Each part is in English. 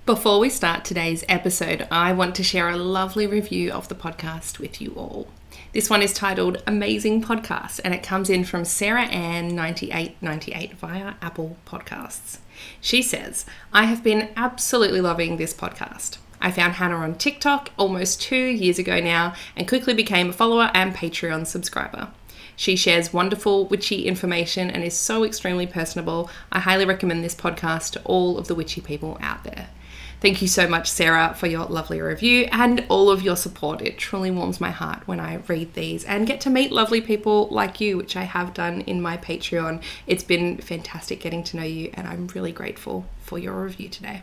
Before we start today's episode, I want to share a lovely review of the podcast with you all. This one is titled Amazing Podcast, and it comes in from Sarah Ann 9898 via Apple Podcasts. She says, I have been absolutely loving this podcast. I found Hannah on TikTok almost 2 years ago now and quickly became a follower and Patreon subscriber. She shares wonderful witchy information and is so extremely personable. I highly recommend this podcast to all of the witchy people out there. Thank you so much, Sarah, for your lovely review and all of your support. It truly warms my heart when I read these and get to meet lovely people like you, which I have done in my Patreon. It's been fantastic getting to know you, and I'm really grateful for your review today.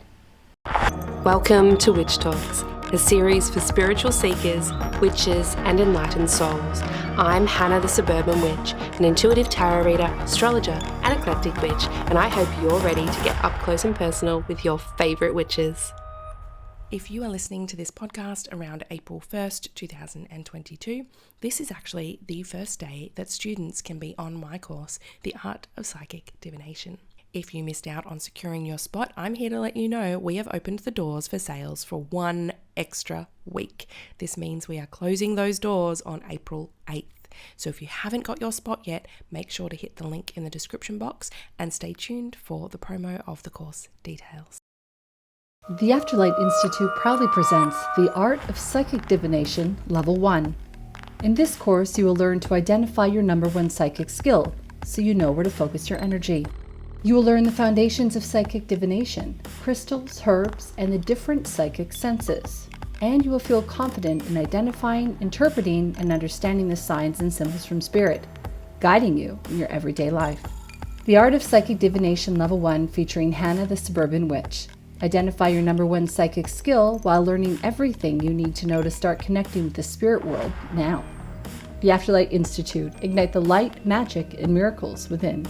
Welcome to Witch Talks, a series for spiritual seekers, witches, and enlightened souls. I'm Hannah the Suburban Witch, an intuitive tarot reader, astrologer, and eclectic witch, and I hope you're ready to get up close and personal with your favourite witches. If you are listening to this podcast around April 1st, 2022, this is actually the first day that students can be on my course, The Art of Psychic Divination. If you missed out on securing your spot, I'm here to let you know we have opened the doors for sales for 1 extra week. This means we are closing those doors on April 8th. So if you haven't got your spot yet, make sure to hit the link in the description box and stay tuned for the promo of the course details. The Afterlight Institute proudly presents The Art of Psychic Divination Level 1. In this course, you will learn to identify your number 1 psychic skill, so you know where to focus your energy. You will learn the foundations of psychic divination, crystals, herbs, and the different psychic senses. And you will feel confident in identifying, interpreting, and understanding the signs and symbols from Spirit, guiding you in your everyday life. The Art of Psychic Divination Level 1 featuring Hannah the Suburban Witch. Identify your number 1 psychic skill while learning everything you need to know to start connecting with the spirit world now. The Afterlight Institute. Ignite the light, magic, and miracles within.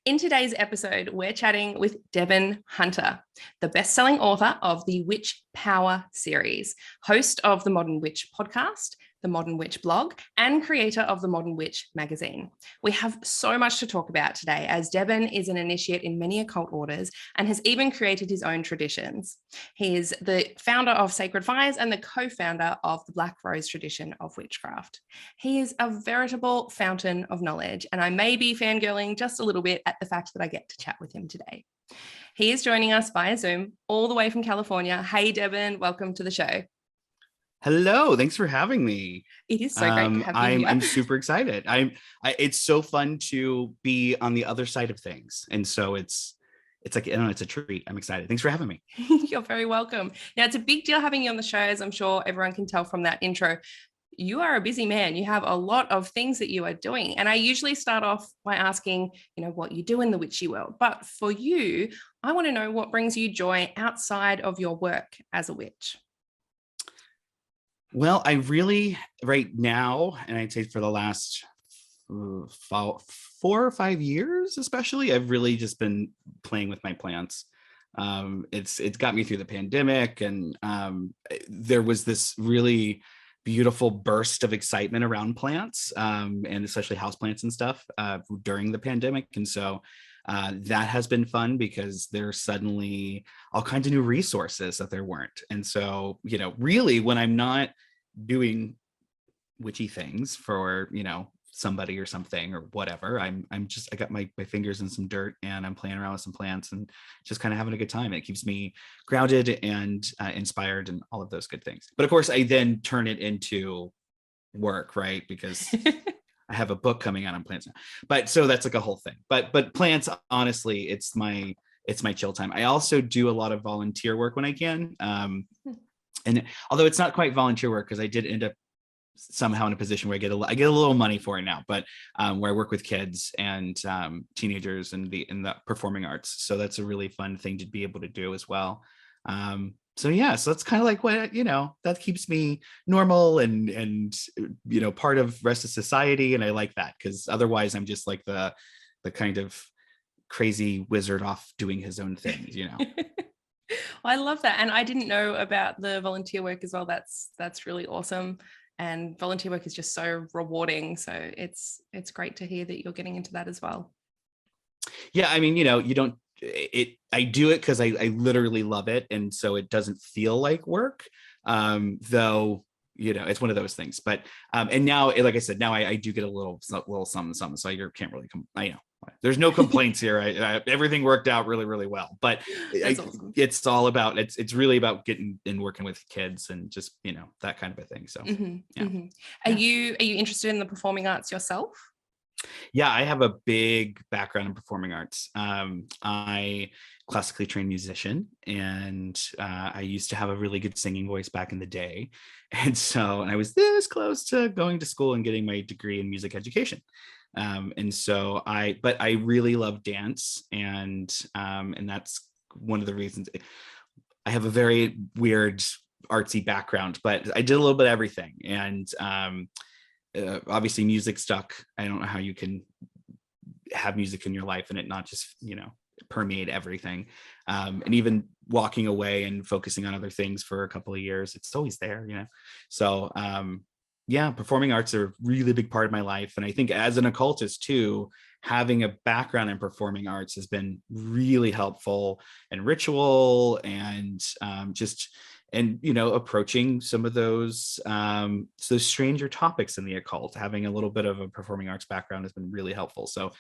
In today's episode, we're chatting with Devin Hunter, the best-selling author of the Witch Power series, host of the Modern Witch podcast, the Modern Witch blog, and creator of the Modern Witch magazine. We have so much to talk about today, as Devin is an initiate in many occult orders and has even created his own traditions. He is the founder of Sacred Fires and the co-founder of the Black Rose tradition of Witchcraft. He is a veritable fountain of knowledge, and I may be fangirling just a little bit at the fact that I get to chat with him today. He is joining us via Zoom all the way from California. Hey, Devin, welcome to the show. Hello, thanks for having me. It is so great to have you here. I'm super excited. It's so fun to be on the other side of things, and so it's like, I don't know, it's a treat. I'm excited. Thanks for having me. You're very welcome. Now, it's a big deal having you on the show, as I'm sure everyone can tell from that intro. You are a busy man. You have a lot of things that you are doing, and I usually start off by asking, what you do in the witchy world. But for you, I want to know what brings you joy outside of your work as a witch. Well, I really, right now, and I'd say for the last 4 or 5 years, especially, I've really just been playing with my plants. It's got me through the pandemic, and there was this really beautiful burst of excitement around plants, and especially houseplants and stuff during the pandemic. And so that has been fun because there's suddenly all kinds of new resources that there weren't. And so, really, when I'm not doing witchy things for, somebody or something or whatever, I got my fingers in some dirt and I'm playing around with some plants and just kind of having a good time. It keeps me grounded and inspired and all of those good things. But of course, I then turn it into work, right? Because I have a book coming out on plants now. But so that's like a whole thing. But plants, honestly, it's my chill time. I also do a lot of volunteer work when I can. And although it's not quite volunteer work, because I did end up somehow in a position where I get a little money for it now, but where I work with kids and teenagers in the performing arts. So that's a really fun thing to be able to do as well. So that's kind of like what, that keeps me normal and part of rest of society. And I like that, because otherwise I'm just like the kind of crazy wizard off doing his own things. I love that. And I didn't know about the volunteer work as well. That's really awesome. And volunteer work is just so rewarding. So it's great to hear that you're getting into that as well. Yeah, I mean, you don't I do it because I literally love it. And so it doesn't feel like work. Though, it's one of those things. But and now, like I said, now I do get a little something. So you can't really I know there's no complaints here. Everything worked out really, really well. But Awesome. it's all about it's really about getting and working with kids and just that kind of a thing. So Are you interested in the performing arts yourself? Yeah, I have a big background in performing arts. I classically trained musician, and I used to have a really good singing voice back in the day. And I was this close to going to school and getting my degree in music education. But I really love dance, and that's one of the reasons I have a very weird artsy background, but I did a little bit of everything. And obviously music stuck. I don't know how you can have music in your life and it not just, permeate everything. And even walking away and focusing on other things for a couple of years, it's always there, So performing arts are a really big part of my life. And I think as an occultist too, having a background in performing arts has been really helpful and ritual and approaching some of those stranger topics in the occult. Having a little bit of a performing arts background has been really helpful. So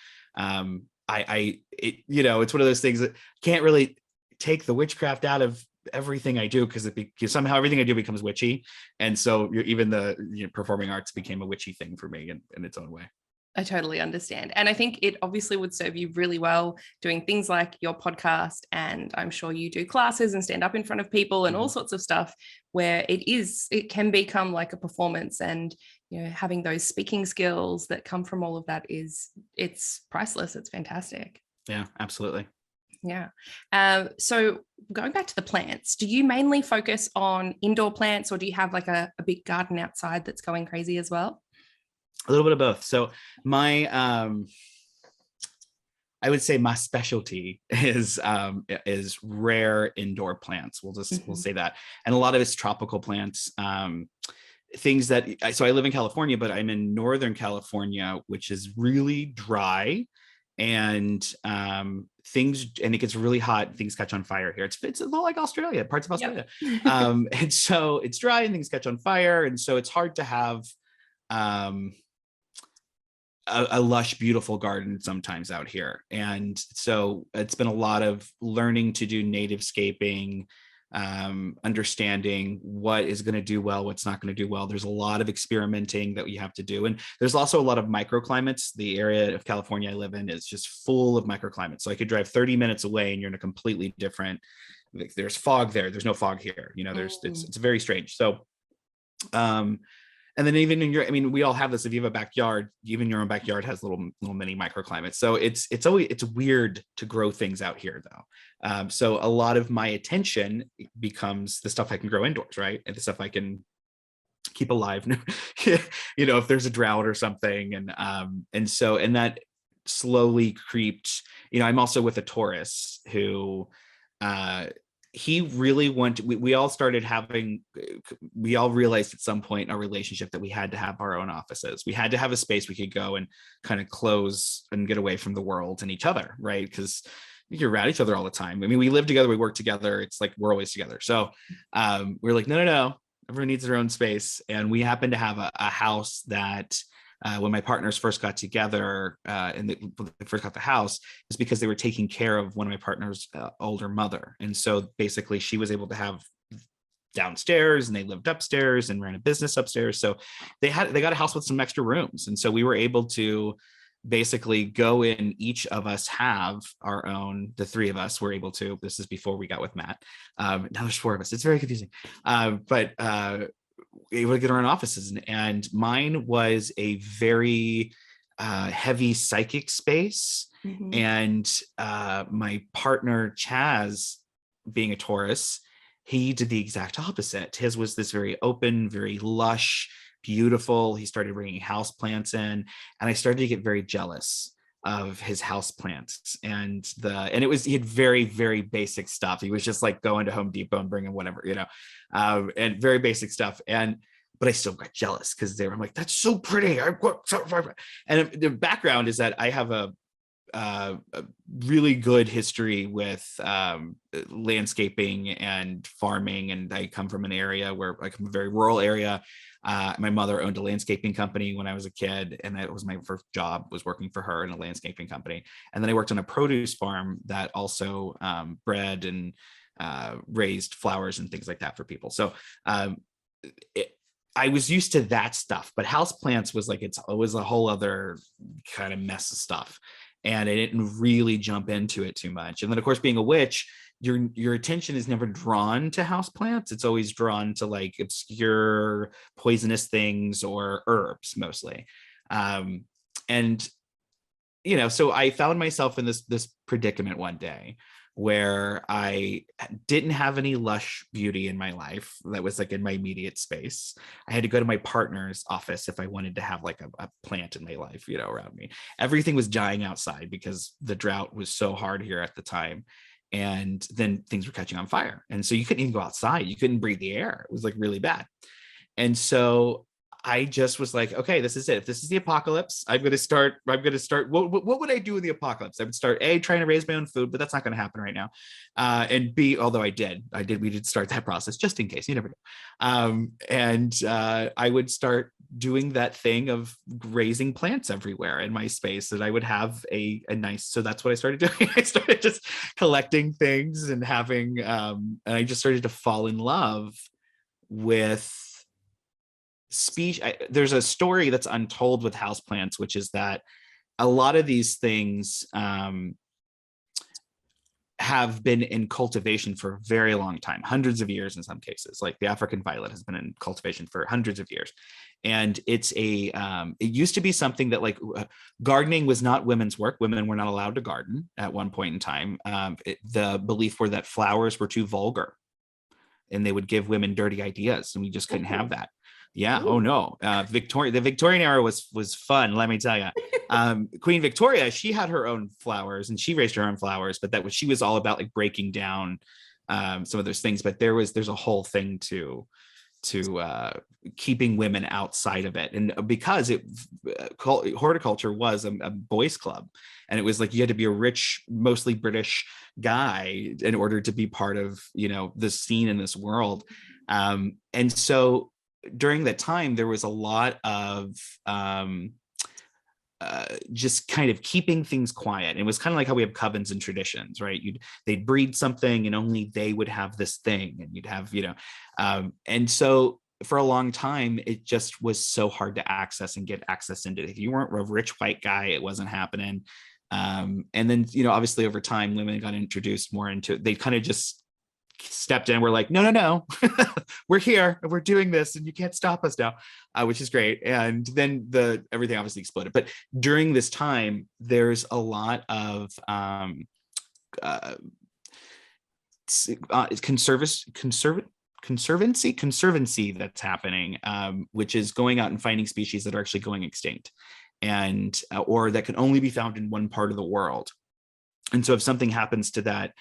it's one of those things that can't really take the witchcraft out of everything I do, because somehow everything I do becomes witchy. And so even the performing arts became a witchy thing for me in its own way. I totally understand. And I think it obviously would serve you really well doing things like your podcast. And I'm sure you do classes and stand up in front of people and all sorts of stuff where it can become like a performance. And, having those speaking skills that come from all of that it's priceless. It's fantastic. Yeah, absolutely. Yeah. So going back to the plants, do you mainly focus on indoor plants, or do you have like a big garden outside that's going crazy as well? A little bit of both. So my I would say my specialty is rare indoor plants. We'll say that. And a lot of it's tropical plants. Things that I live in California, but I'm in Northern California, which is really dry, and it gets really hot. Things catch on fire here. It's a little like Australia, parts of Australia. Yep. And so it's dry and things catch on fire. And so it's hard to have a lush, beautiful garden sometimes out here. And so it's been a lot of learning to do native scaping, understanding what is going to do well, what's not going to do well. There's a lot of experimenting that you have to do. And there's also a lot of microclimates. The area of California I live in is just full of microclimates. So I could drive 30 minutes away and you're in a completely different, there's fog there. There's no fog here. It's very strange. So, and then even we all have this. If you have a backyard, even your own backyard has little mini microclimates. So it's weird to grow things out here though. So a lot of my attention becomes the stuff I can grow indoors, right? And the stuff I can keep alive, if there's a drought or something. And that slowly creeped, I'm also with a Taurus who, he really we all realized at some point in our relationship that we had to have our own offices. We had to have a space we could go and kind of close and get away from the world and each other, right? Because you're around each other all the time. We live together, we work together. It's like we're always together. So we're like, no, everyone needs their own space. And we happen to have a house that when my partners first got together and they first got the house, is because they were taking care of one of my partner's older mother. And so basically she was able to have downstairs and they lived upstairs and ran a business upstairs. So they got a house with some extra rooms. And so we were able to basically go in, each of us have our own, the three of us were able to, this is before we got with Matt. Now there's four of us. It's very confusing. But able to get our own offices, and mine was a very heavy psychic space. Mm-hmm. And my partner Chaz, being a Taurus, he did the exact opposite. His was this very open, very lush, beautiful. He started bringing house plants in, and I started to get very jealous of his house plants, and he had very, very basic stuff. He was just like going to Home Depot and bringing whatever, and very basic stuff. But I still got jealous because I'm like, that's so pretty. And the background is that I have a really good history with landscaping and farming, and I come from a very rural area. My mother owned a landscaping company when I was a kid, and that was my first job, was working for her in a landscaping company. And then I worked on a produce farm that also bred and raised flowers and things like that for people. So I was used to that stuff, but houseplants was like, it was a whole other kind of mess of stuff. And I didn't really jump into it too much. And then, of course, being a witch, your attention is never drawn to houseplants. It's always drawn to like obscure poisonous things or herbs mostly. And so I found myself in this predicament one day where I didn't have any lush beauty in my life that was like in my immediate space. I had to go to my partner's office if I wanted to have like a plant in my life, around me. Everything was dying outside because the drought was so hard here at the time. And then things were catching on fire. And so you couldn't even go outside. You couldn't breathe the air. It was like really bad. And so I just was like, okay, this is it. If this is the apocalypse, I'm going to start. What would I do in the apocalypse? I would start trying to raise my own food, but that's not going to happen right now. And B, although we did start that process just in case, you never know. I would start doing that thing of raising plants everywhere in my space, that I would have a nice, so that's what I started doing. I started just collecting things and having, and I just started to fall in love with there's a story that's untold with houseplants, which is that a lot of these things have been in cultivation for a very long time, hundreds of years in some cases. Like the African violet has been in cultivation for hundreds of years. And it's it used to be something that gardening was not women's work. Women were not allowed to garden at one point in time. The belief were that flowers were too vulgar and they would give women dirty ideas, and we just couldn't have that. Yeah. Ooh. Oh no. The Victorian era was fun. Let me tell you. Queen Victoria, she had her own flowers and she raised her own flowers, but she was all about like breaking down some of those things. But there's a whole thing to keeping women outside of it. And because HortOCCULTure was a boys club, and it was like you had to be a rich, mostly British guy in order to be part of, the scene in this world. And so during that time, there was a lot of just kind of keeping things quiet. It was kind of like how we have covens and traditions, right? They'd breed something and only they would have this thing, and you'd have, and so for a long time, it just was so hard to access and get access into it. If you weren't a rich white guy, it wasn't happening. And then, obviously over time, women got introduced more into it. They kind of just stepped in. We're like, no, we're here and we're doing this and you can't stop us now, which is great. And then everything obviously exploded. But during this time, there's a lot of conservancy that's happening, which is going out and finding species that are actually going extinct, and or that can only be found in one part of the world. And so if something happens to that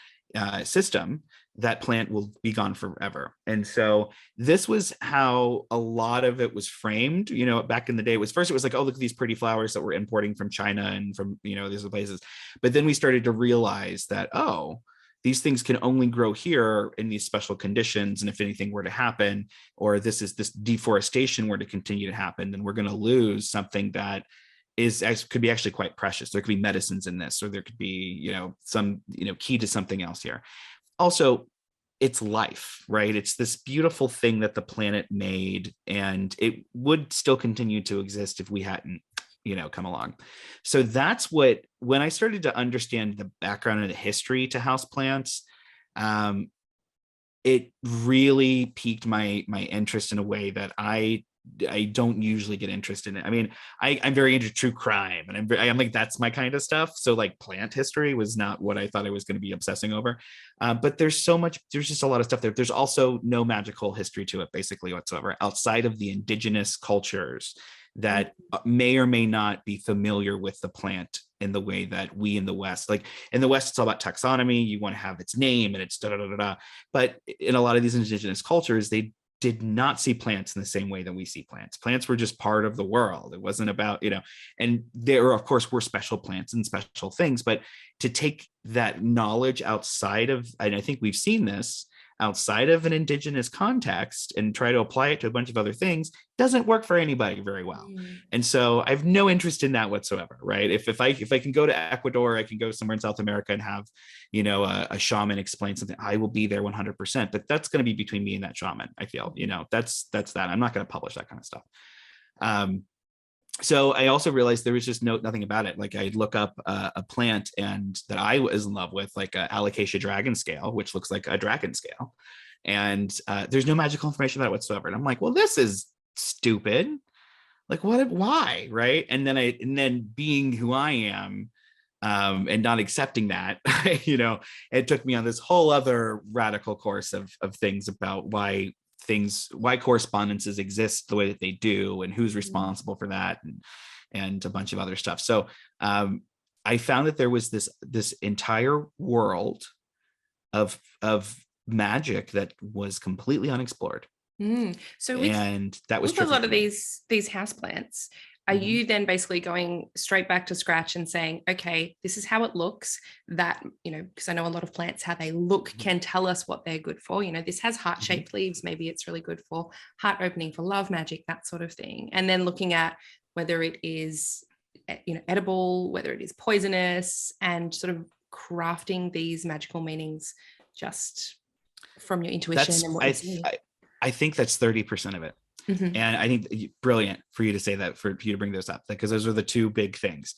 system, that plant will be gone forever. And so this was how a lot of it was framed. Back in the day, it was like, oh, look at these pretty flowers that we're importing from China and from, these other places. But then we started to realize that, oh, these things can only grow here in these special conditions. And if anything were to happen, or this deforestation were to continue to happen, then we're going to lose something that could be actually quite precious. There could be medicines in this, or there could be, some, key to something else here. Also, it's life, right? It's this beautiful thing that the planet made, and it would still continue to exist if we hadn't, come along. So that's when I started to understand the background and the history to houseplants, it really piqued my interest in a way that I don't usually get interested in. I mean, I'm very into true crime, and I'm like, that's my kind of stuff. So like plant history was not what I thought I was going to be obsessing over. But there's just a lot of stuff there. There's also no magical history to it basically whatsoever, outside of the indigenous cultures that may or may not be familiar with the plant in the way that we in the West, like in the West, it's all about taxonomy. You want to have its name and it's da da da da da. But in a lot of these indigenous cultures, they did not see plants in the same way that we see plants. Plants were just part of the world. It wasn't about, and there, of course, were special plants and special things, but to take that knowledge outside of, and I think we've seen this, outside of an indigenous context and try to apply it to a bunch of other things doesn't work for anybody very well. And so I have no interest in that whatsoever, right? If I can go to Ecuador, I can go somewhere in South America and have, a shaman explain something, I will be there 100%, but that's going to be between me and that shaman. I feel, that's that. I'm not going to publish that kind of stuff. So I also realized there was just nothing about it. Like I'd look up a plant and that I was in love with, like a alocasia dragon scale, which looks like a dragon scale. And there's no magical information about it whatsoever. And I'm like, well, this is stupid. Like why? Right. And then being who I am, and not accepting that, it took me on this whole other radical course of things about why correspondences exist the way that they do and who's responsible for that and a bunch of other stuff. So I found that there was this entire world of magic that was completely unexplored. So and that was with a lot of these houseplants, are you then basically going straight back to scratch and saying, okay, this is how it looks, that, because I know a lot of plants, how they look can tell us what they're good for. This has heart-shaped leaves. Maybe it's really good for heart opening, for love magic, that sort of thing. And then looking at whether it is, edible, whether it is poisonous, and sort of crafting these magical meanings just from your intuition and what you see. I think that's 30% of it. And I think brilliant for you to say that, for you to bring those up, because those are the two big things.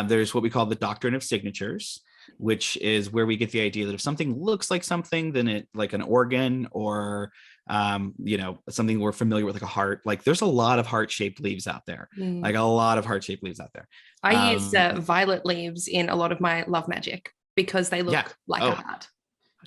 There's what we call the Doctrine of Signatures, which is where we get the idea that if something looks like something, then it, like an organ or something we're familiar with, like a heart, like there's a lot of heart-shaped leaves out there, like a lot of heart-shaped leaves out there. I use violet leaves in a lot of my love magic because they look like a heart.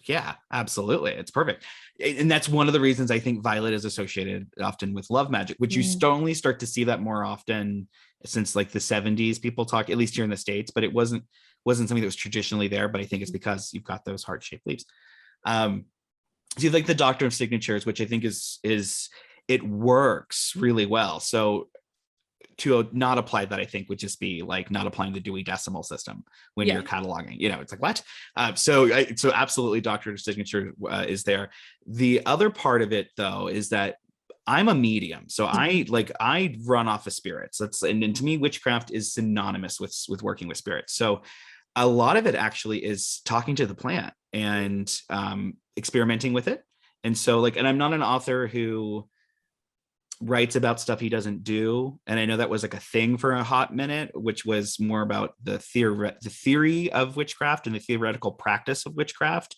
Yeah, absolutely. It's perfect. And that's one of the reasons I think violet is associated often with love magic, which you only start to see that more often since like the 70s. People talk, at least here in the States, but it wasn't something that was traditionally there. But I think it's because you've got those heart-shaped leaves. So you have like the Doctrine of Signatures, which I think is it works really well. So to not apply that, I think would just be like not applying the Dewey Decimal System when you're cataloging. It's like, what? So absolutely, Doctrine of Signature is there. The other part of it, though, is that I'm a medium, so I run off of spirits. And to me, witchcraft is synonymous with working with spirits. So a lot of it actually is talking to the plant and experimenting with it. And so and I'm not an author who writes about stuff he doesn't do. And I know that was like a thing for a hot minute, which was more about the theory of witchcraft and the theoretical practice of witchcraft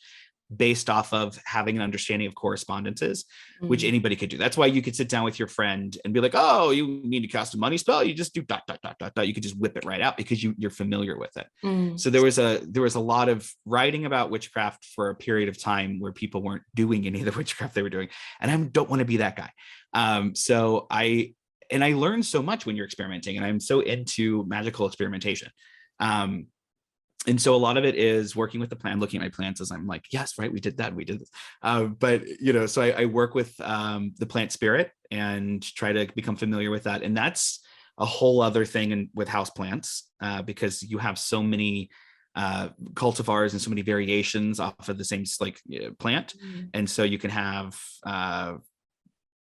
based off of having an understanding of correspondences, which anybody could do. That's why you could sit down with your friend and be like, oh, you need to cast a money spell. You just do ... You could just whip it right out because you're familiar with it. So there was a lot of writing about witchcraft for a period of time where people weren't doing any of the witchcraft they were doing. And I don't want to be that guy. So I learned so much when you're experimenting, and I'm so into magical experimentation. And so a lot of it is working with the plant, looking at my plants as I'm like, yes, right, we did that, we did this. But so I work with the plant spirit and try to become familiar with that. And that's a whole other thing with house plants, because you have so many cultivars and so many variations off of the same plant. And so you can have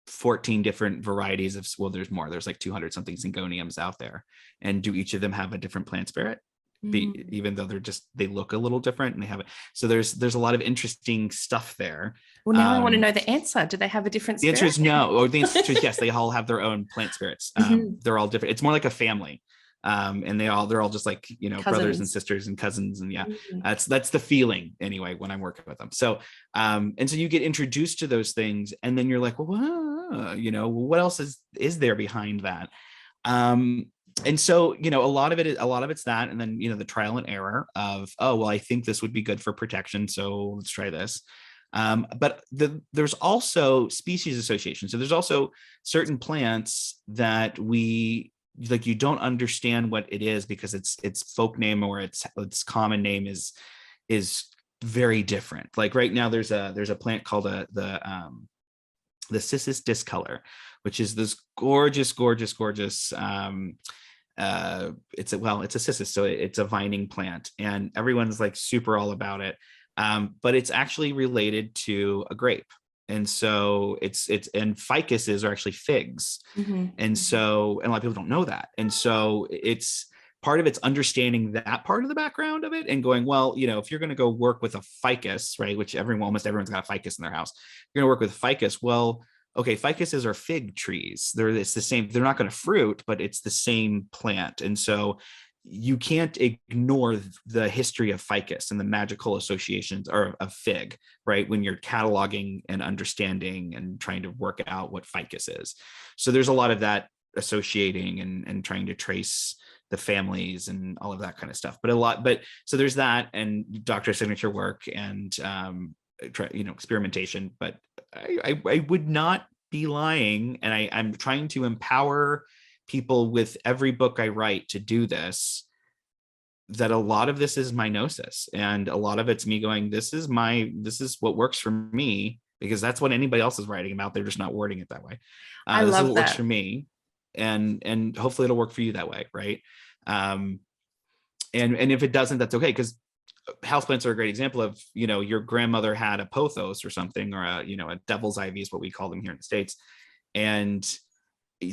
14 different varieties of, there's more, there's like 200 something syngoniums out there, and do each of them have a different plant spirit? Even though they look a little different and they have it. So there's a lot of interesting stuff there. Well, now I want to know the answer. Do they have a different spirit? The answer is no. Or the answer is yes, they all have their own plant spirits. They're all different. It's more like a family. And they're all just like, cousins. Brothers and sisters and cousins. And that's the feeling anyway, when I'm working with them. So, and so you get introduced to those things, and then you're like, well, what else is there behind that? And so, a lot of it's that, and then, the trial and error of, oh, well, I think this would be good for protection, so let's try this. But there's also species association. So there's also certain plants that we like you don't understand what it is because its folk name or its common name is very different. Like right now there's a plant called the Cissus discolor, which is this gorgeous it's a cissus, so it's a vining plant, and everyone's like super all about it. But it's actually related to a grape. And so it's and ficuses are actually figs. And so, and a lot of people don't know that. And so it's part of it's understanding that part of the background of it and going, well, if you're going to go work with a ficus, right, which almost everyone's got a ficus in their house, you're going to work with ficus. Well, okay, ficuses are fig trees. It's the same. They're not going to fruit, but it's the same plant. And so you can't ignore the history of ficus and the magical associations of fig, right? When you're cataloging and understanding and trying to work out what ficus is. So there's a lot of that associating and trying to trace the families and all of that kind of stuff. But so there's that and Doctrine of Signature work and, experimentation, but I would not be lying. And I'm trying to empower people with every book I write to do this, that a lot of this is my gnosis and a lot of it's me going, this is what works for me, because that's what anybody else is writing about. They're just not wording it that way. I this love is what that. Works for me. And hopefully it'll work for you that way. Right. And if it doesn't, that's okay. Because houseplants are a great example of, your grandmother had a pothos or something, or a devil's ivy is what we call them here in the States. And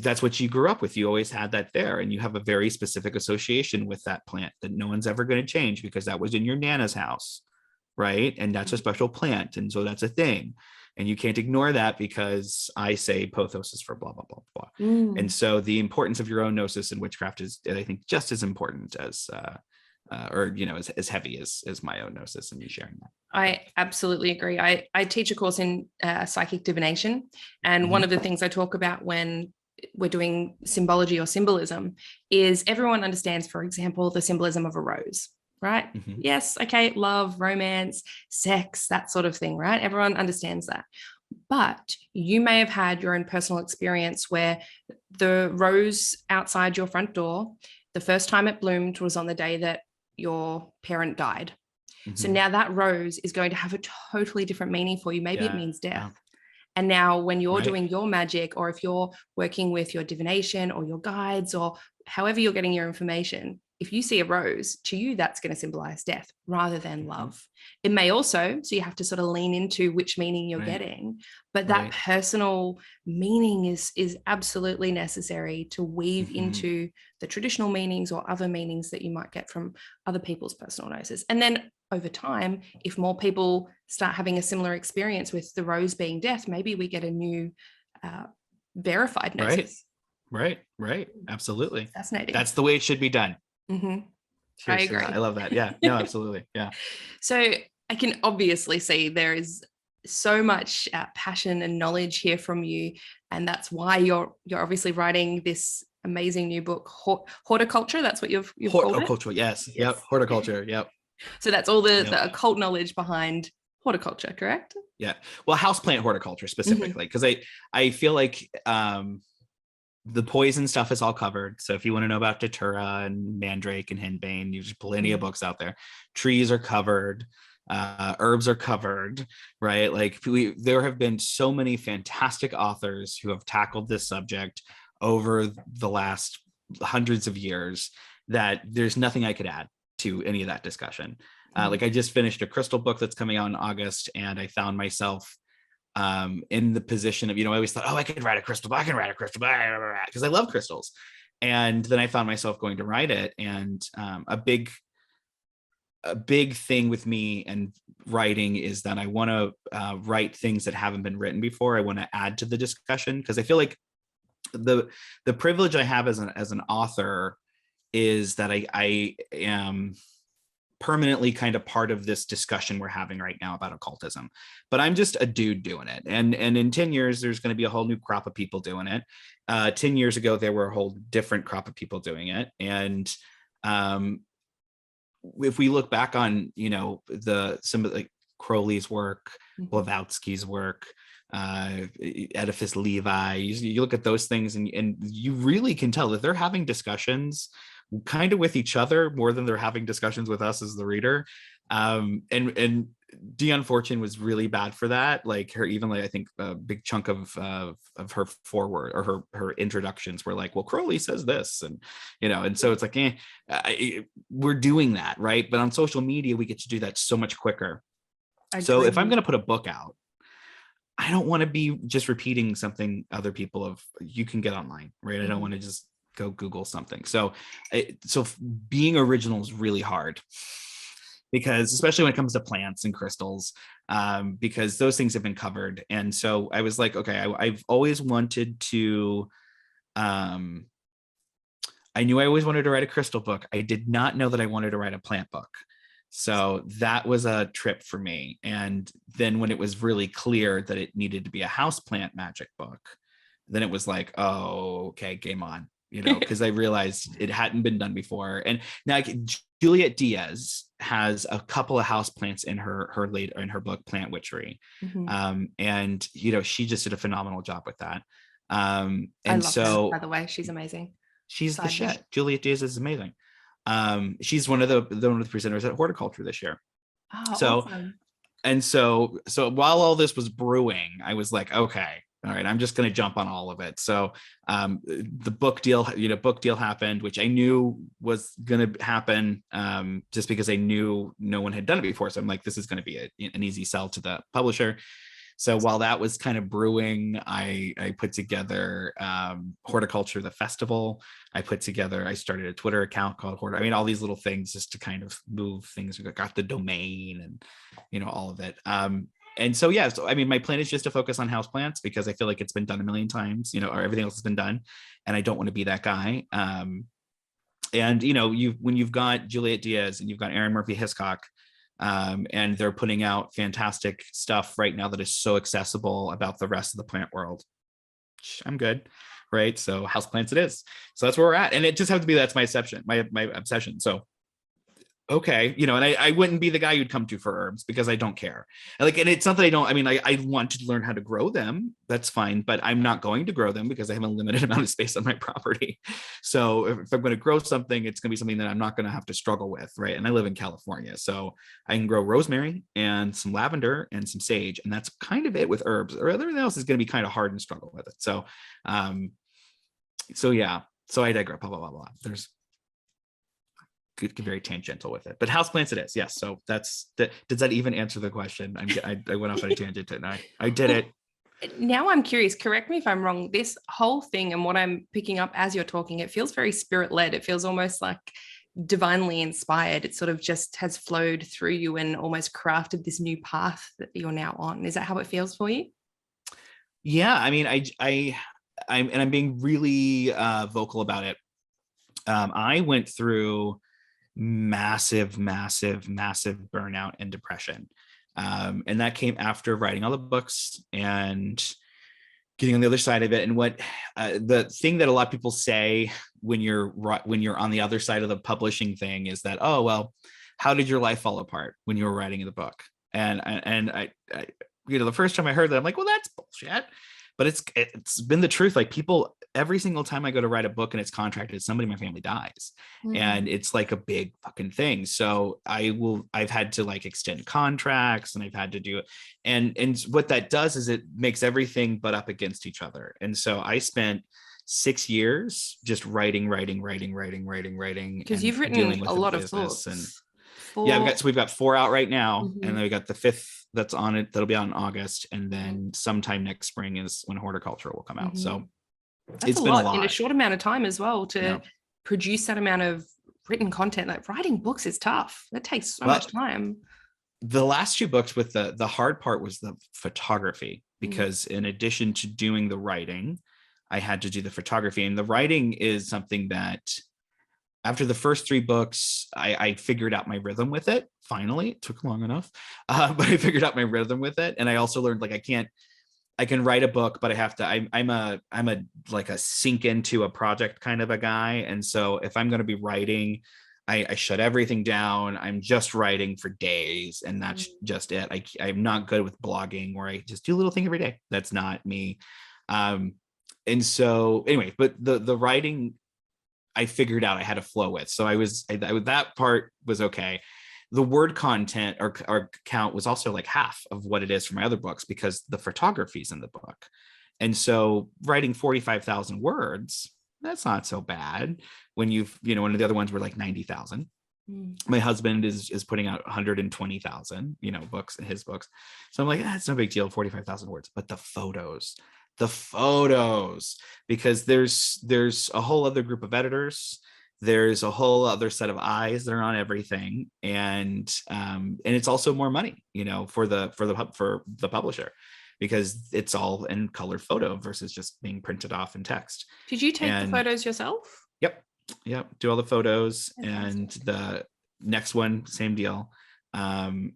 that's what you grew up with. You always had that there, and you have a very specific association with that plant that no one's ever going to change because that was in your Nana's house, right? And that's a special plant, and so that's a thing, and you can't ignore that because I say pothos is for blah blah blah blah. And so the importance of your own gnosis in witchcraft is, I think, just as important as as heavy as my own gnosis and you sharing that. I absolutely agree. I teach a course in Psychic Divination, and one of the things I talk about when we're doing symbology or symbolism is everyone understands, for example, the symbolism of a rose, right? Yes, okay, love, romance, sex, that sort of thing, right? Everyone understands that. But you may have had your own personal experience where the rose outside your front door, the first time it bloomed was on the day that your parent died. So now that rose is going to have a totally different meaning for you. Maybe it means death. And now when you're doing your magic, or if you're working with your divination or your guides or however you're getting your information, if you see a rose, to you, that's going to symbolize death rather than love. It may also, so you have to sort of lean into which meaning you're getting, but that personal meaning is absolutely necessary to weave into the traditional meanings or other meanings that you might get from other people's personal gnosis. And then over time, if more people start having a similar experience with the rose being death, maybe we get a new verified gnosis. Right. Absolutely. Fascinating. That's the way it should be done. I agree. I love that. Yeah, no, absolutely. Yeah. So I can obviously see there is so much passion and knowledge here from you, and that's why you're obviously writing this amazing new book, HortOCCULTure. That's what you've called it. HortOCCULTure, yes. Yep. HortOCCULTure. Yep. So that's all the occult knowledge behind HortOCCULture, correct? Yeah. Well, houseplant horticulture specifically, because I feel like the poison stuff is all covered. So if you want to know about datura and mandrake and henbane, there's plenty of books out there. Trees are covered. Herbs are covered, right? Like there have been so many fantastic authors who have tackled this subject over the last hundreds of years that there's nothing I could add to any of that discussion. Like I just finished a crystal book that's coming out in August, and I found myself in the position of, I always thought, I can write a crystal book, because I love crystals. And then I found myself going to write it. And a big thing with me and writing is that I want to write things that haven't been written before. I want to add to the discussion, because I feel like the privilege I have as an author is that I am permanently kind of part of this discussion we're having right now about occultism, but I'm just a dude doing it. And in 10 years, there's going to be a whole new crop of people doing it. 10 years ago, there were a whole different crop of people doing it. And if we look back on, some of like Crowley's work, Blavatsky's work, Edifice Levi. You look at those things, and you really can tell that they're having discussions kind of with each other more than they're having discussions with us as the reader. And Dion Fortune was really bad for that. Like her, even like I think a big chunk of her forward or her introductions were like, well, Crowley says this, and and so it's like, we're doing that, right? But on social media, we get to do that so much quicker. So if I'm going to put a book out, I don't want to be just repeating something other people you can get online, right? I don't want to just go Google something. So being original is really hard, because especially when it comes to plants and crystals, because those things have been covered. And so I was like, okay, I've always wanted to, I knew I always wanted to write a crystal book. I did not know that I wanted to write a plant book. So that was a trip for me. And then when it was really clear that it needed to be a houseplant magic book, then it was like, oh, okay, game on, because I realized it hadn't been done before. And now Juliet Diaz has a couple of houseplants in her book, Plant Witchery. And she just did a phenomenal job with that. And I love her, by the way, she's amazing. She's the shit. Juliet Diaz is amazing. She's one of the presenters at HortOCCULTure this year. Oh, so awesome. And so while all this was brewing, I was like, okay, all right, I'm just going to jump on all of it. So the book deal happened, which I knew was going to happen, just because I knew no one had done it before. So I'm like, this is going to be an easy sell to the publisher. So while that was kind of brewing, I put together HortOCCULTure, the festival. I started a Twitter account called Hort. I mean, all these little things just to kind of move things. We got the domain and all of it. And so, yeah, so I mean, my plan is just to focus on houseplants, because I feel like it's been done a million times, or everything else has been done. And I don't want to be that guy. And, when you've got Juliet Diaz and you've got Aaron Murphy Hiscock, and they're putting out fantastic stuff right now that is so accessible about the rest of the plant world, I'm good, right? So houseplants it is. So that's where we're at, and it just has to be, that's my obsession. So okay, and I wouldn't be the guy you'd come to for herbs, because I don't care. And it's something I want to learn how to grow them. That's fine, but I'm not going to grow them because I have a limited amount of space on my property. So if I'm going to grow something, it's going to be something that I'm not going to have to struggle with, right? And I live in California, so I can grow rosemary and some lavender and some sage, and that's kind of it with herbs. Or everything else is going to be kind of hard and struggle with it. So, yeah. So I digress. Blah blah blah blah. There's very tangential with it, but houseplants it is. Yes. So does that even answer the question? I went off on a tangent, didn't I? I did it. Now I'm curious, correct me if I'm wrong. This whole thing and what I'm picking up as you're talking, it feels very spirit led. It feels almost like divinely inspired. It sort of just has flowed through you and almost crafted this new path that you're now on. Is that how it feels for you? Yeah. I mean, I'm being really vocal about it. I went through massive burnout and depression, and that came after writing all the books and getting on the other side of it. And what the thing that a lot of people say when you're on the other side of the publishing thing is that, oh well, how did your life fall apart when you were writing the book? And I the first time I heard that, I'm like, well, that's bullshit. But it's been the truth. Like, people, every single time I go to write a book and it's contracted, somebody in my family dies. And it's like a big fucking thing. So I've had to extend contracts, and I've had to do it. And what that does is it makes everything butt up against each other. And so I spent 6 years just writing. Because you've written a lot of books. And we've got 4 out right now, and then we got the 5th that's on it. That'll be out in August, and then sometime next spring is when HortOCCULTure will come out. So it's been a lot in a short amount of time as well to produce that amount of written content. Like, writing books is tough. That takes so much time. The last 2 books, with the hard part was the photography, because in addition to doing the writing, I had to do the photography. And the writing is something that, after the first 3 books, I figured out my rhythm with it. Finally, it took long enough, but I figured out my rhythm with it. And I also learned, I can write a book, but I have to, I'm a sink into a project kind of a guy. And so if I'm going to be writing, I shut everything down. I'm just writing for days, and that's just it. I'm not good with blogging where I just do a little thing every day. That's not me. And so anyway, but the writing I figured out I had a flow with. So that part was okay. The word content or count was also like half of what it is for my other books because the photography's in the book. And so writing 45,000 words, that's not so bad when one of the other ones were like 90,000. My husband is putting out 120,000, books in his books. So I'm like, that's no big deal, 45,000 words. But the photos, because there's a whole other group of editors. There's a whole other set of eyes that are on everything. And it's also more money, for the publisher, because it's all in color photo versus just being printed off in text. Did you take the photos yourself? Yep. Do all the photos. That's and awesome. The next one, same deal. And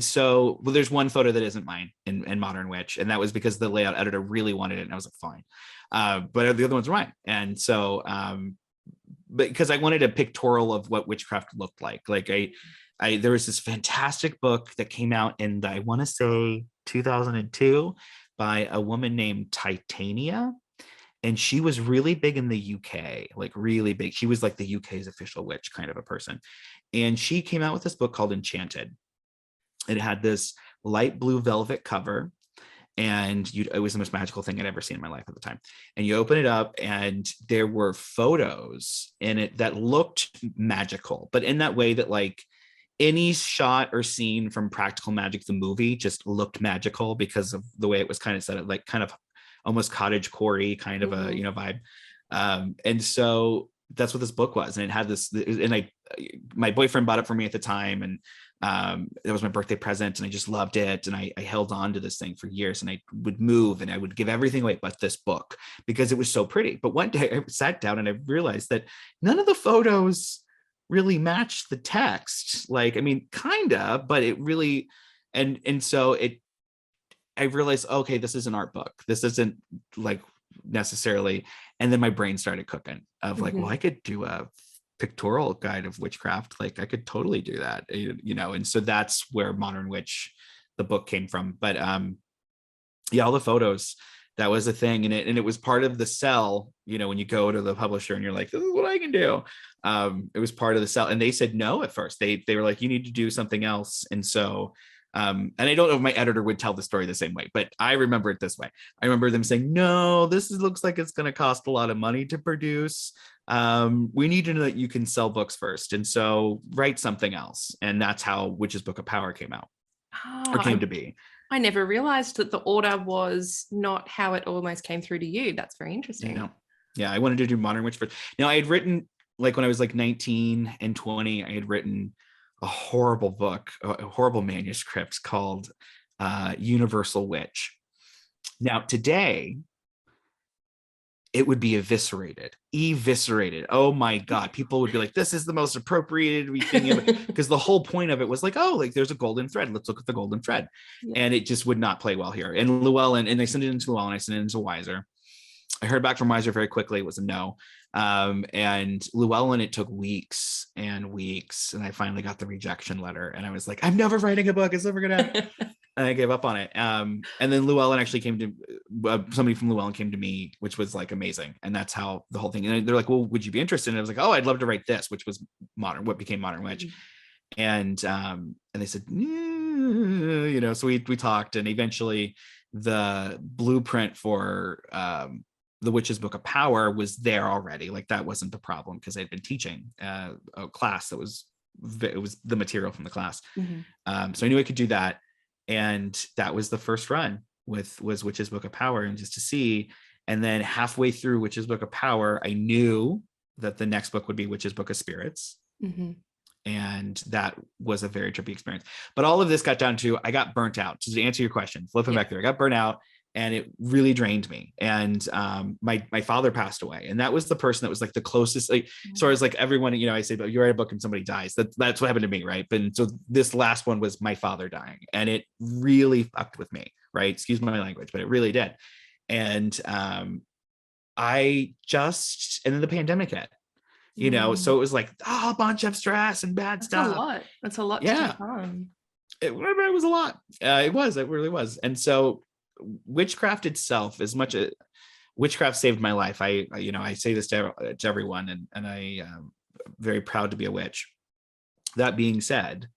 so, there's one photo that isn't mine in Modern Witch, and that was because the layout editor really wanted it, and I was like, fine. But the other ones were mine, and so, but because I wanted a pictorial of what witchcraft looked like. Like there was this fantastic book that came out in I want to say 2002 by a woman named Titania. And she was really big in the UK, like really big. She was like the UK's official witch kind of a person. And she came out with this book called Enchanted. It had this light blue velvet cover, and it was the most magical thing I'd ever seen in my life at the time. And you open it up, and there were photos in it that looked magical, but in that way that like any shot or scene from Practical Magic, the movie, just looked magical because of the way it was kind of set up, like kind of almost cottagecore kind of a vibe. And so that's what this book was. And it had this, and my boyfriend bought it for me at the time, and it was my birthday present, and I just loved it. And I held on to this thing for years, and I would move and I would give everything away but this book because it was so pretty. But one day I sat down and I realized that none of the photos really matched the text. Like, I mean, kinda, but it really, and so I realized, okay, this is an art book. This isn't like necessarily. And then my brain started cooking of like, well, I could do a pictorial guide of witchcraft. Like I could totally do that, And so that's where Modern Witch, the book, came from. But all the photos, that was a thing. And it was part of the sell, when you go to the publisher and you're like, this is what I can do. It was part of the sell. And they said no at first. They were like, you need to do something else. And so and I don't know if my editor would tell the story the same way, but I remember it this way. I remember them saying, no, looks like it's going to cost a lot of money to produce. We need to know that you can sell books first. And so write something else. And that's how Witch's Book of Power came out, or came to be. I never realized that the order was not how it almost came through to you. That's very interesting. Yeah, I wanted to do Modern Witch first. Now, I had written, like when I was like 19 and 20, I had written a horrible book, a horrible manuscript called Universal Witch. Now, today, it would be eviscerated. Oh my God. People would be like, this is the most appropriated thing ever. Because the whole point of it was like, oh, like there's a golden thread. Let's look at the golden thread. Yeah. And it just would not play well here. And Llewellyn, and I sent it into Llewellyn, I sent it into Weiser. I heard back from Weiser very quickly. It was a no. And Llewellyn, it took weeks and weeks. And I finally got the rejection letter. And I was like, I'm never writing a book. It's never going to happen. And I gave up on it. And then Llewellyn actually came to, somebody from Llewellyn came to me, which was like amazing. And that's how the whole thing, and they're like, well, would you be interested? And I was like, oh, I'd love to write this, which was what became Modern Witch. And they said, so we talked, and eventually the blueprint for the Witch's Book of Power was there already. Like that wasn't the problem, because I'd been teaching a class that was the material from the class. So I knew I could do that. And that was the first run was Witch's Book of Power, and just to see. And then halfway through Witch's Book of Power, I knew that the next book would be Witch's Book of Spirits. And that was a very trippy experience. But all of this got down to, I got burnt out. To answer your question, flipping back there, I got burnt out, and it really drained me. And my father passed away, and that was the person that was like the closest, like as far as like everyone, I say, but you write a book and somebody dies. That's what happened to me, right? But so this last one was my father dying, and it really fucked with me, right? Excuse my language, but it really did. And and then the pandemic hit. you know, so it was like a bunch of stress and bad That's stuff. a lot. That's a lot to Yeah. take on. It was a lot. It really was. And so witchcraft itself, as much as witchcraft saved my life, you know, I say this to everyone, and I am very proud to be a witch. That being said,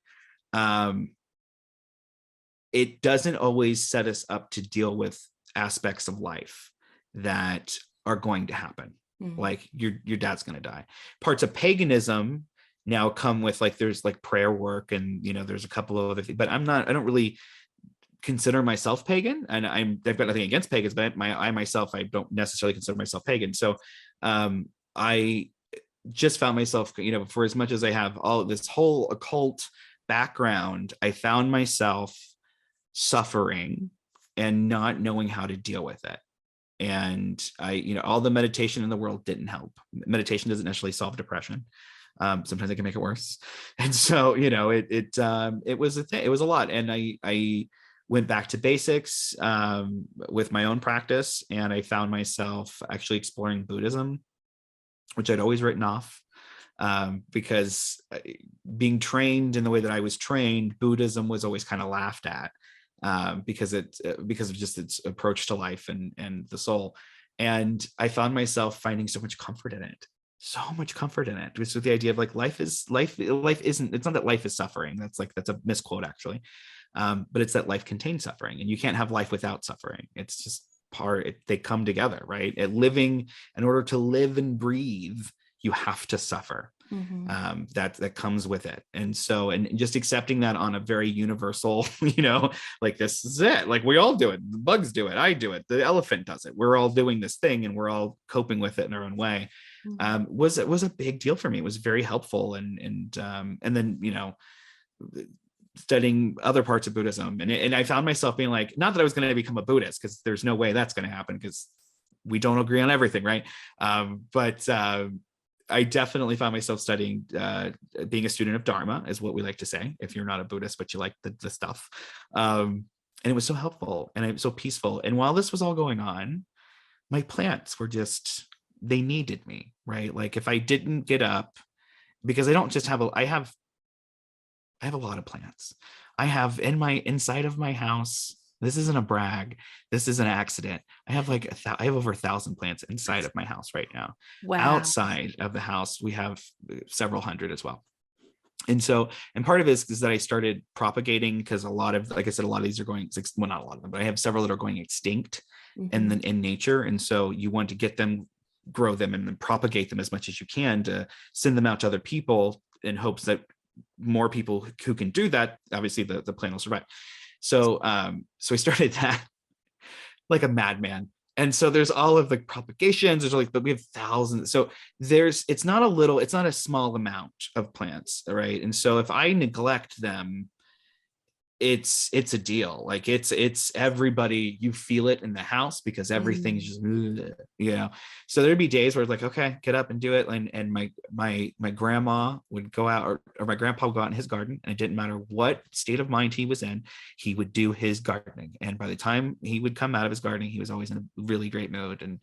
it doesn't always set us up to deal with aspects of life that are going to happen. Like your dad's going to die. Parts of paganism now come with like, there's like prayer work, and you know, there's a couple of other things, but I don't really consider myself pagan, and I've got nothing against pagans, but I myself, I don't necessarily consider myself pagan. So I just found myself, you know, for as much as I have all of this whole occult background, I found myself suffering and not knowing how to deal with it. And you know, all the meditation in the world didn't help. Meditation doesn't necessarily solve depression. Sometimes it can make it worse. And so, you know, it was a thing. It was a lot. And I went back to basics with my own practice, and I found myself actually exploring Buddhism, which I'd always written off, because being trained in the way that I was trained, Buddhism was always kind of laughed at, because of just its approach to life and the soul. And I found myself finding so much comfort in it. So much comfort in it. Just with the idea of like, life isn't, it's not that life is suffering. That's a misquote actually. But it's that life contains suffering, and you can't have life without suffering. It's just they come together, right? In order to live and breathe, you have to suffer. That comes with it. And so, and just accepting that on a very universal, you know, like, this is it. Like, we all do it. The bugs do it. I do it. The elephant does it. We're all doing this thing, and we're all coping with it in our own way. Was a big deal for me. It was very helpful. And then, you know, studying other parts of Buddhism. And I found myself being like, not that I was going to become a Buddhist, because there's no way that's going to happen, because we don't agree on everything, right? But I definitely found myself studying, being a student of Dharma, is what we like to say, if you're not a Buddhist, but you like the stuff. And it was so helpful, and it was so peaceful. And while this was all going on, my plants were they needed me, right? Like, if I didn't get up, because I don't just have I have a lot of plants. I have inside of my house, this isn't a brag, this is an accident, I have like I have over 1,000 plants inside of my house right now. Wow. Outside of the house, we have several hundred as well. And so, and part of it is that I started propagating, because a lot of, like I said, a lot of these are going, well, not a lot of them, but I have several that are going extinct in nature. And so you want to get them, grow them, and then propagate them as much as you can to send them out to other people, in hopes that more people who can do that, obviously the plant will survive. So so I started that like a madman. And so there's all of the propagations, there's like, but we have thousands. So it's not a small amount of plants, right? And so if I neglect them, it's a deal. Like, it's everybody, you feel it in the house, because everything's just, you know. So there'd be days where it's like, okay, get up and do it. And my grandma would go out, or my grandpa would go out in his garden, and it didn't matter what state of mind he was in, he would do his gardening. And by the time he would come out of his gardening, he was always in a really great mood. And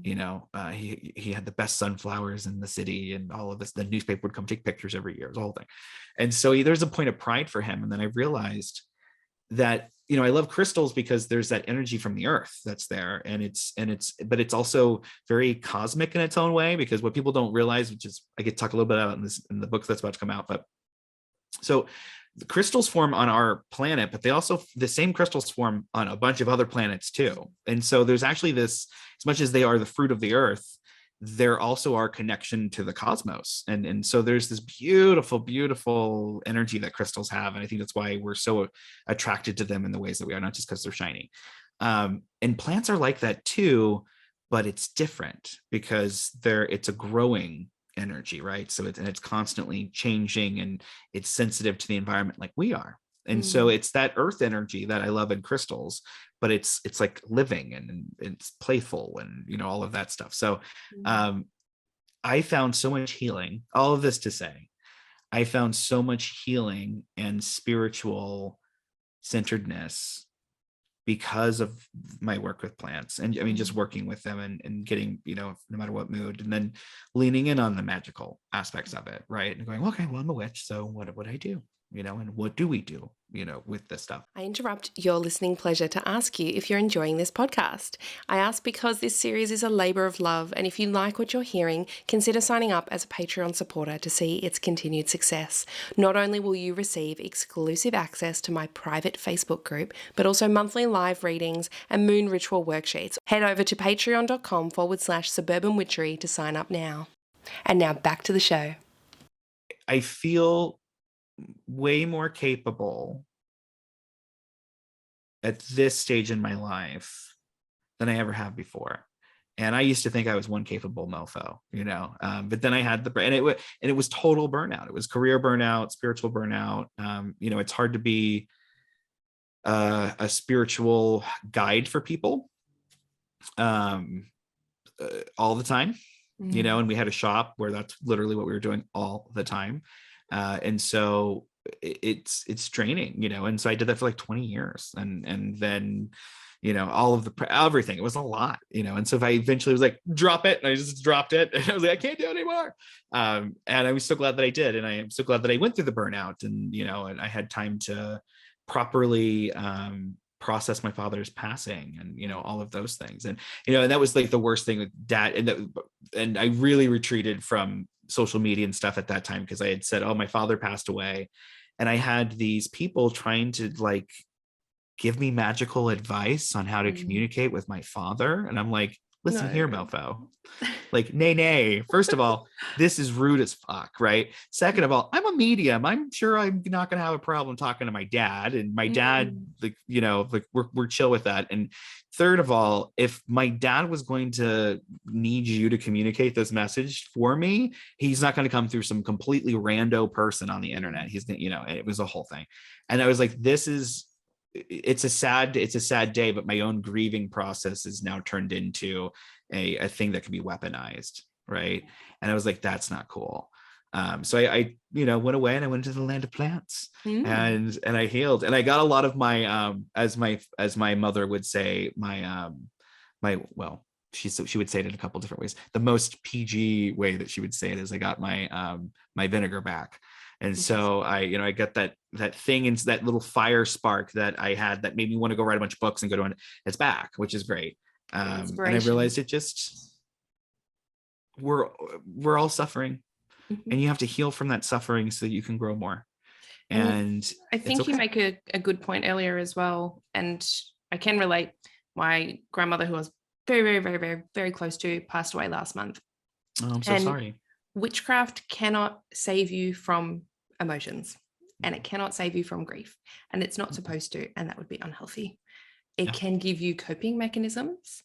you know, he had the best sunflowers in the city, and all of this. The newspaper would come take pictures every year. It was the whole thing. And so there's a point of pride for him. And then I realized that, you know, I love crystals because there's that energy from the earth that's there, but it's also very cosmic in its own way, because what people don't realize, which is, I could talk a little bit about in the book that's about to come out, but so the crystals form on our planet, but the same crystals form on a bunch of other planets too. And so there's actually this, as much as they are the fruit of the earth, they're also our connection to the cosmos. And so there's this beautiful, beautiful energy that crystals have. And I think that's why we're so attracted to them in the ways that we are, not just because they're shiny. And plants are like that too, but it's different, because it's a growing energy, right? So it's constantly changing, and it's sensitive to the environment like we are. And so it's that earth energy that I love in crystals, but it's like living, and it's playful, and, you know, all of that stuff. So I found so much healing, all of this to say, I found so much healing and spiritual centeredness because of my work with plants. And I mean, just working with them and getting, no matter what mood, and then leaning in on the magical aspects of it, right? And going, okay, well, I'm a witch, so what would I do? And what do we do, with this stuff? I interrupt your listening pleasure to ask you if you're enjoying this podcast. I ask because this series is a labour of love, and if you like what you're hearing, consider signing up as a Patreon supporter to see its continued success. Not only will you receive exclusive access to my private Facebook group, but also monthly live readings and moon ritual worksheets. Head over to patreon.com/suburban witchery to sign up now. And now back to the show. I feel way more capable at this stage in my life than I ever have before. And I used to think I was one capable mofo, but then I had and it was total burnout. It was career burnout, spiritual burnout. It's hard to be a spiritual guide for people all the time, and we had a shop where that's literally what we were doing all the time. And so it's draining, and so I did that for like 20 years and then, all of everything, it was a lot, and so if I eventually was like, drop it, and I just dropped it, and I was like, I can't do it anymore. And I was so glad that I did. And I am so glad that I went through the burnout and, and I had time to properly, process my father's passing and, all of those things. And, and that was like the worst thing with dad. And I really retreated from social media and stuff at that time, because I had said, oh, my father passed away, and I had these people trying to like give me magical advice on how to communicate with my father, and I'm like, listen here, mofo, like, nay. First of all, this is rude as fuck, right? Second of all, I'm a medium. I'm sure I'm not gonna have a problem talking to my dad, and my dad, like, we're chill with that. And third of all, if my dad was going to need you to communicate this message for me, he's not going to come through some completely rando person on the internet. He's gonna, it was a whole thing. And I was like, it's a sad day, but my own grieving process is now turned into a thing that can be weaponized, right? And I was like, that's not cool. So I went away and I went to the land of plants and I healed, and I got a lot of my as my mother would say, well, she would say it in a couple different ways. The most PG way that she would say it is, I got my my vinegar back. And so I got that thing, and that little fire spark that I had that made me want to go write a bunch of books and go to it's back, which is great. And I realized we're all suffering, and you have to heal from that suffering so that you can grow more. And I think you make a good point earlier as well. And I can relate. My grandmother, who I was very, very, very, very, very close to, passed away last month. Oh, I'm so sorry. Witchcraft cannot save you from emotions, and it cannot save you from grief, and it's not supposed to, and that would be unhealthy. It can give you coping mechanisms,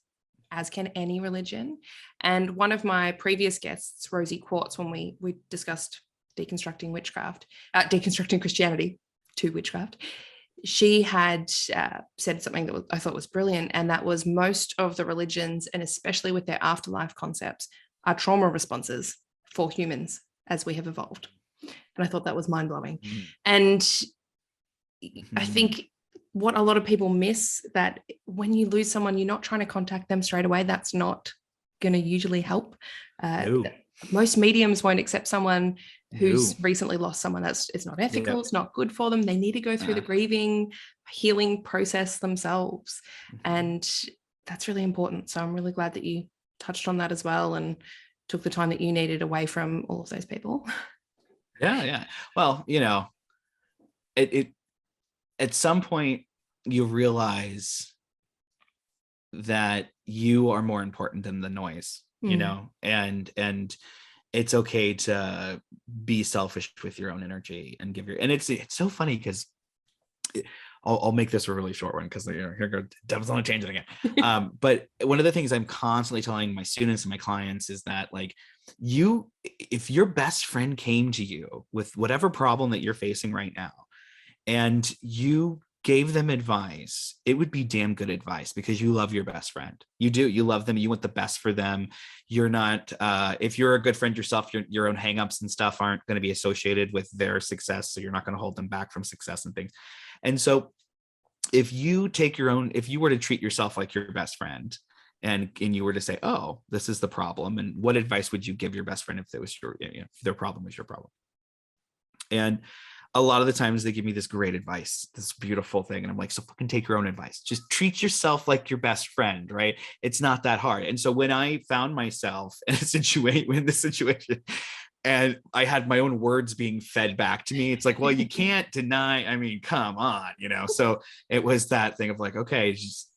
as can any religion. And one of my previous guests, Rosie Quartz, when we discussed deconstructing Christianity to witchcraft, she had said something that I thought was brilliant, and that was, most of the religions, and especially with their afterlife concepts, are trauma responses for humans as we have evolved. And I thought that was mind-blowing. And I think what a lot of people miss, that when you lose someone, you're not trying to contact them straight away. That's not going to usually help. Most mediums won't accept someone who's recently lost someone. It's not ethical. It's not good for them. They need to go through the grieving, healing process themselves. And that's really important. So I'm really glad that you touched on that as well, and took the time that you needed away from all of those people. Yeah. Well, it at some point you realize that you are more important than the noise, and it's okay to be selfish with your own energy and and it's so funny, because I'll make this a really short one, because here goes Devin's on a tangent again. But one of the things I'm constantly telling my students and my clients is that, like, if your best friend came to you with whatever problem that you're facing right now, and you gave them advice, it would be damn good advice, because you love your best friend. You do. You love them. You want the best for them. You're not, if you're a good friend yourself, your own hangups and stuff aren't going to be associated with their success. So you're not going to hold them back from success and things. And so if you were to treat yourself like your best friend, and you were to say, oh, this is the problem, and what advice would you give your best friend if it was if their problem was your problem? And a lot of the times they give me this great advice, this beautiful thing. And I'm like, so fucking take your own advice. Just treat yourself like your best friend, right? It's not that hard. And so when I found myself in this situation, and I had my own words being fed back to me, it's like, well, you can't deny, I mean, come on, So it was that thing of like, okay, just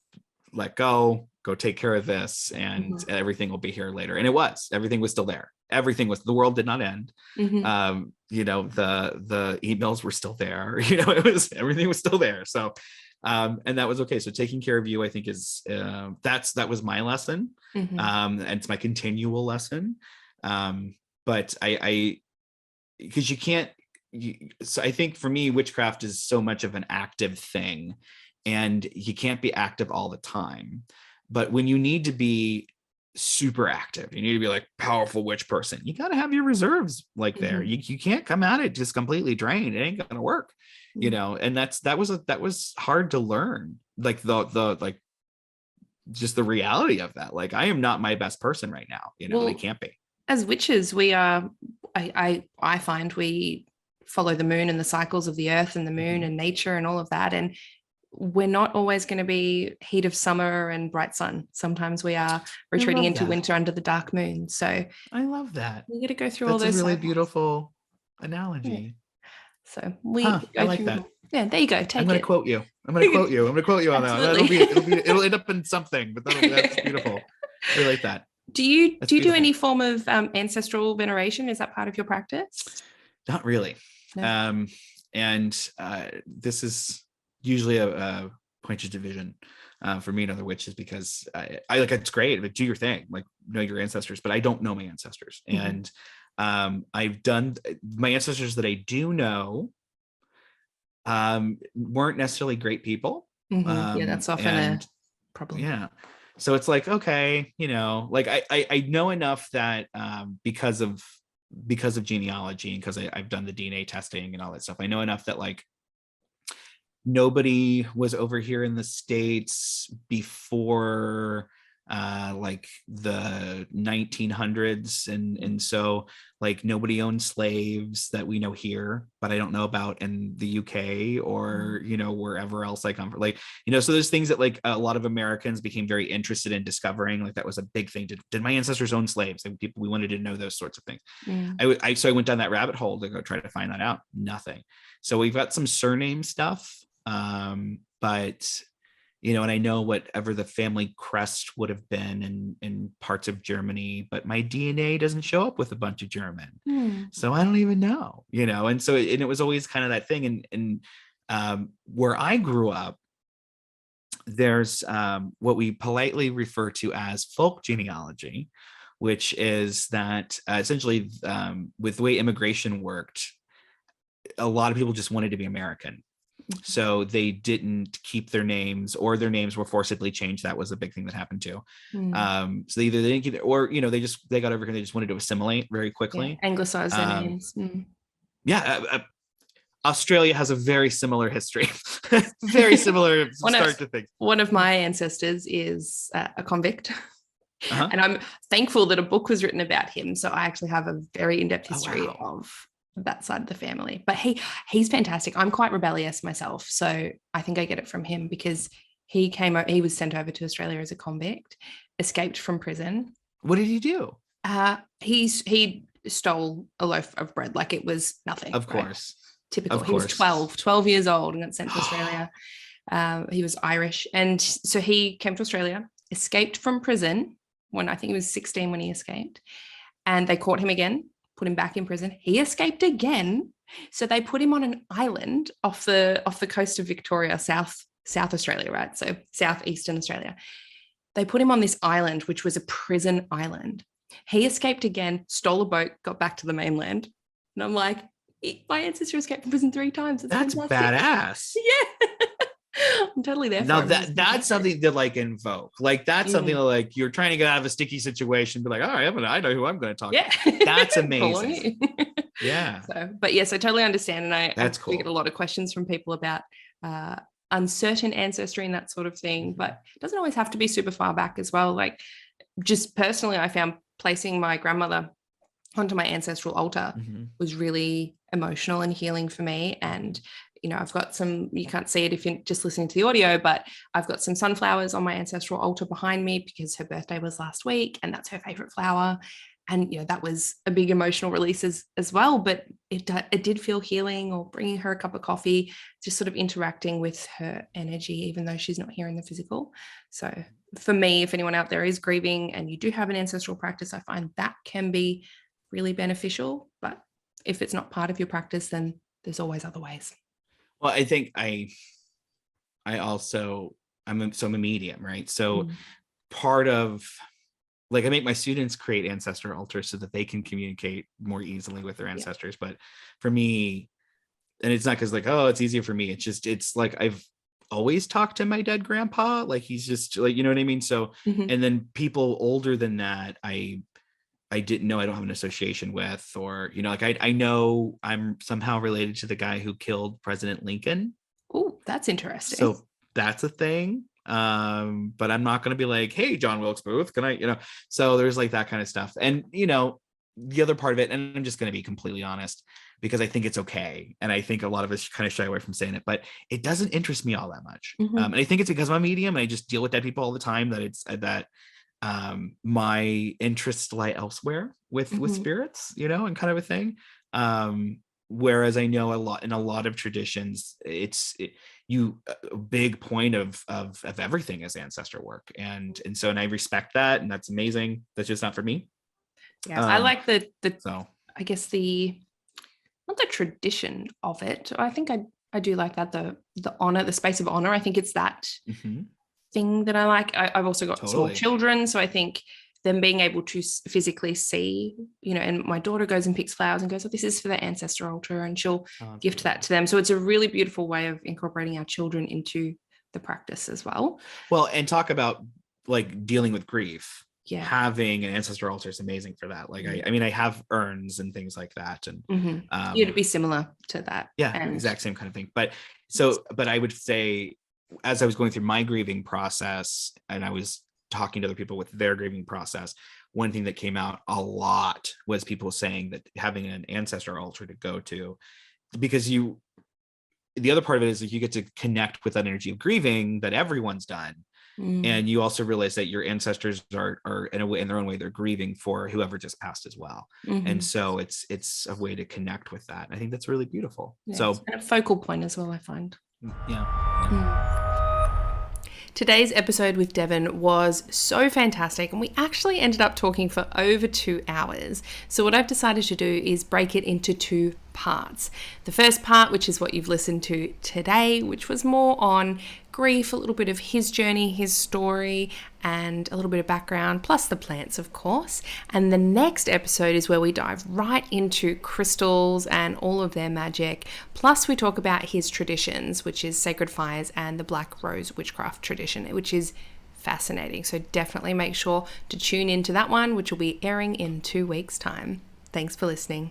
let go take care of this, and everything will be here later. And everything was still there. The world did not end. The emails were still there. Everything was still there. So, and that was okay. So taking care of you, I think is, that was my lesson. And it's my continual lesson. But because so I think for me, witchcraft is so much of an active thing, and you can't be active all the time. But when you need to be super active, you need to be like powerful witch person, you got to have your reserves like there. You can't come at it just completely drained. It ain't gonna work, and that was hard to learn, like like just the reality of that. Like, I am not my best person right now, I can't be. As witches, we are, I find we follow the moon and the cycles of the earth and the moon and nature and all of that. And we're not always going to be heat of summer and bright sun. Sometimes we are retreating into winter under the dark moon. So I love that. We get to go through all those. That's a really beautiful analogy. Yeah. So I like that. Yeah, there you go. I'm going to quote you. I'm going to quote you on that. It'll end up in something, but that's beautiful. I like that. Do you do any form of ancestral veneration? Is that part of your practice? Not really. No. This is usually a point of division for me and other witches, because I like, it's great, but do your thing, like know your ancestors, but I don't know my ancestors. And I've done my ancestors that I do know weren't necessarily great people. Yeah, that's often a problem. Yeah. So it's like, okay, like I know enough that because of genealogy, and because I've done the DNA testing and all that stuff, I know enough that like nobody was over here in the States before like the 1900s, and so like nobody owned slaves that we know here, but I don't know about in the UK or wherever else I come from, like so there's things that like a lot of Americans became very interested in discovering. Like that was a big thing. Did my ancestors own slaves? Like, people, we wanted to know those sorts of things. So I went down that rabbit hole to go try to find that out. Nothing. So we've got some surname stuff, but and I know whatever the family crest would have been in parts of Germany, but my DNA doesn't show up with a bunch of German. So I don't even know, and so it was always kind of that thing. And where I grew up, there's what we politely refer to as folk genealogy, which is that essentially with the way immigration worked, a lot of people just wanted to be American. So they didn't keep their names, or their names were forcibly changed. That was a big thing that happened too. So either they didn't keep it, or they got over here. They just wanted to assimilate very quickly. Yeah, anglicize their names. Yeah, Australia has a very similar history. Very similar start to things. One of my ancestors is a convict. And I'm thankful that a book was written about him. So I actually have a very in-depth history of that side of the family. But he's fantastic. I'm quite rebellious myself, so I think I get it from him, because he was sent over to Australia as a convict, escaped from prison. What did he do? He stole a loaf of bread like it was nothing. Of course. Typical. He was 12 years old and got sent to Australia. He was Irish, and so he came to Australia, escaped from prison when I think he was 16 when he escaped, and they caught him again, put him back in prison. He escaped again. So they put him on an island off the coast of Victoria, South Australia, right? So southeastern Australia. They put him on this island, which was a prison island. He escaped again, stole a boat, got back to the mainland. And I'm like, my ancestor escaped from prison 3 times. That's badass. Yeah. I'm totally there. Now that's something to like invoke. Like that's something that, like, you're trying to get out of a sticky situation, be like, all right, I know who I'm going to talk to. That's amazing. Yeah. So, but yes, I totally understand. And that's cool. We get a lot of questions from people about uncertain ancestry and that sort of thing, but it doesn't always have to be super far back as well. Like, just personally, I found placing my grandmother onto my ancestral altar was really emotional and healing for me. And, you know, I've got some, you can't see it if you're just listening to the audio, but I've got some sunflowers on my ancestral altar behind me because her birthday was last week and that's her favorite flower. And, you know, that was a big emotional release as well, but it did feel healing, or bringing her a cup of coffee, just sort of interacting with her energy, even though she's not here in the physical. So for me, if anyone out there is grieving and you do have an ancestral practice, I find that can be really beneficial. But if it's not part of your practice, then there's always other ways. Well, I think I'm a medium, right? So part of, like, I make my students create ancestor altars so that they can communicate more easily with their ancestors. But for me, and it's not because like, oh, it's easier for me. It's like, I've always talked to my dead grandpa. Like, he's just like, you know what I mean? So, and then people older than that, I didn't know, I don't have an association with, or, you know, like I know I'm somehow related to the guy who killed President Lincoln. Oh, that's interesting. So that's a thing. But I'm not going to be like, hey, John Wilkes Booth, can I, you know, so there's like that kind of stuff. And, you know, the other part of it, and I'm just going to be completely honest, because I think it's okay. And I think a lot of us kind of shy away from saying it, but it doesn't interest me all that much. And I think it's because I'm a medium and I just deal with dead people all the time, that it's that my interests lie elsewhere with spirits, you know, and kind of a thing. Whereas I know in a lot of traditions, a big point of everything is ancestor work, and so, and I respect that, and that's amazing. That's just not for me. Yeah, I like I guess not the tradition of it. I think I do like that, the honor, the space of honor. I think it's that thing that I like. I've also got small children, so I think them being able to physically see, you know, and my daughter goes and picks flowers and goes, oh, this is for the ancestor altar, and she'll gift that to them. So it's a really beautiful way of incorporating our children into the practice as well. Well, and talk about like dealing with grief. Yeah, having an ancestor altar is amazing for that. Like, I mean, I have urns and things like that, and it'd be similar to that. Yeah, exact same kind of thing. But I would say, as I was going through my grieving process, and I was talking to other people with their grieving process, one thing that came out a lot was people saying that having an ancestor altar to go to, because the other part of it is that you get to connect with that energy of grieving that everyone's done. And you also realize that your ancestors are in their own way, they're grieving for whoever just passed as well. And so it's a way to connect with that. I think that's really beautiful. Yeah, so, and a focal point as well, I find. Yeah. Today's episode with Devin was so fantastic, and we actually ended up talking for over 2 hours. So what I've decided to do is break it into 2 parts. The first part, which is what you've listened to today, which was more on grief, a little bit of his journey, his story, and a little bit of background, plus the plants, of course. And the next episode is where we dive right into crystals and all of their magic. Plus we talk about his traditions, which is Sacred Fires and the Black Rose Witchcraft tradition, which is fascinating. So definitely make sure to tune into that one, which will be airing in 2 weeks' time. Thanks for listening.